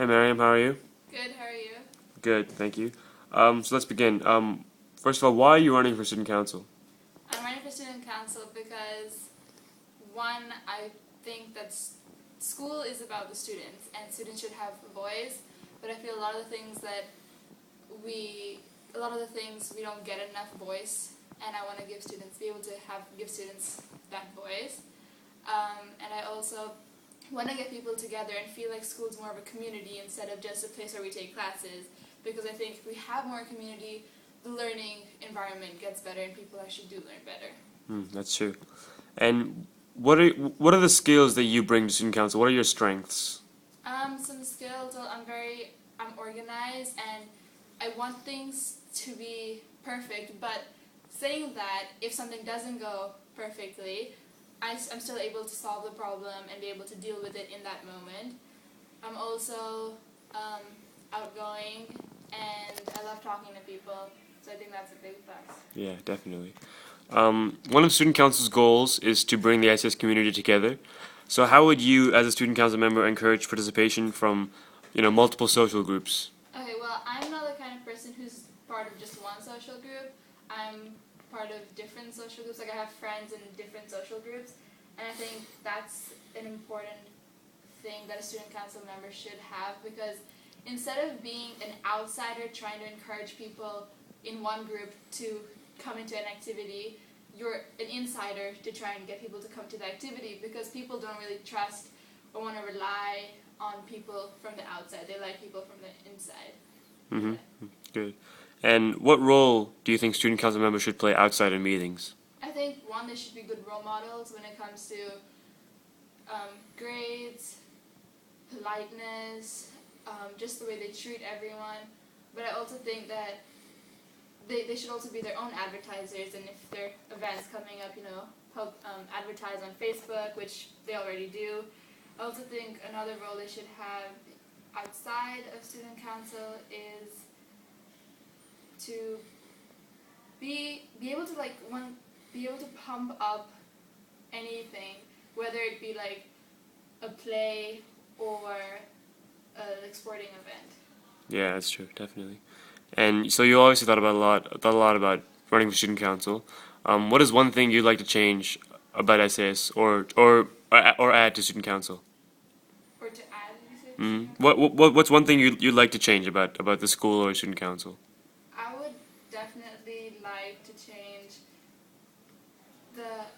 Hey Mariam, how are you? Good, how are you? Good, thank you. So let's begin. First of all, why are you running for student council? I'm running for student council because, one, I think that school is about the students and students should have a voice, but I feel a lot of the things we don't get enough voice, and I want to be able to give students that voice. And I also want to get people together and feel like school's more of a community instead of just a place where we take classes, because I think if we have more community, the learning environment gets better and people actually do learn better. That's true. And what are the skills that you bring to student council? What are your strengths? Some skills. Well, I'm organized and I want things to be perfect. But saying that, if something doesn't go perfectly, I'm still able to solve the problem and be able to deal with it in that moment. I'm also outgoing and I love talking to people, so I think that's a big plus. Yeah, definitely. One of student council's goals is to bring the SS community together. So how would you, as a student council member, encourage participation from, multiple social groups? Okay, well, I'm not the kind of person who's part of just one social group. I'm part of different social groups. Like, I have friends in different social groups, and I think that's an important thing that a student council member should have, because instead of being an outsider trying to encourage people in one group to come into an activity, you're an insider to try and get people to come to the activity, because people don't really trust or want to rely on people from the outside. They like people from the inside. Mm-hmm. Good. And what role do you think student council members should play outside of meetings? I think, one, they should be good role models when it comes to grades, politeness, just the way they treat everyone. But I also think that they should also be their own advertisers, and if there are events coming up, help advertise on Facebook, which they already do. I also think another role they should have outside of student council is to be able to be able to pump up anything, whether it be like a play or a sporting event. Yeah, that's true, definitely. And so you obviously thought a lot about running for student council. What is one thing you'd like to change about SAS or add to student council? Or to add, you say, to Mm. student What's one thing you'd like to change about the school or student council? I would definitely like to change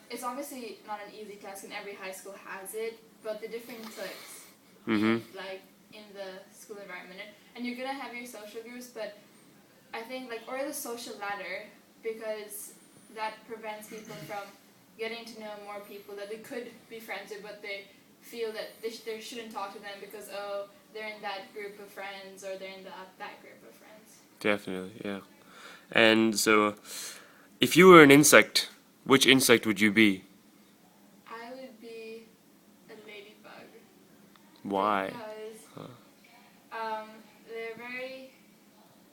it's obviously not an easy task and every high school has it, but the different cliques Mm-hmm. in the school environment. And you're gonna have your social groups, but I think or the social ladder, because that prevents people from getting to know more people that they could be friends with, but they feel that they shouldn't talk to them because, oh, they're in that group of friends or they're in that group of friends. Definitely, yeah. And so, if you were an insect, which insect would you be? I would be a ladybug. Why? Because Huh.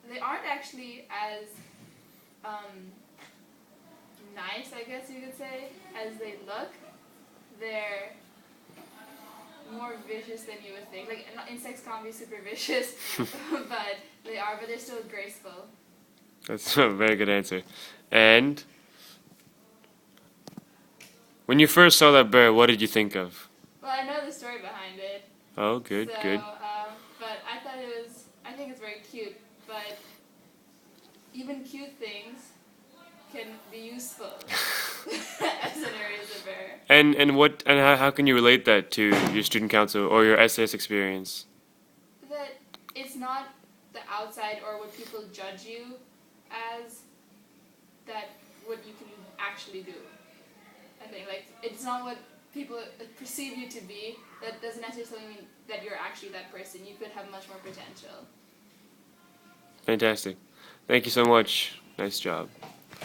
they aren't actually as nice, I guess you could say, as they look. They're more vicious than you would think. Like, insects can't be super vicious, but they're still graceful. That's a very good answer. And when you first saw that bird, what did you think of? Well, I know the story behind it. Oh, good, So, good. but I think it's very cute, but even cute things can be useful as an area as a bear. And how can you relate that to your student council or your SAS experience? That it's not the outside or what people judge you as, that what you can actually do. I think, it's not what people perceive you to be. That doesn't necessarily mean that you're actually that person. You could have much more potential. Fantastic. Thank you so much. Nice job.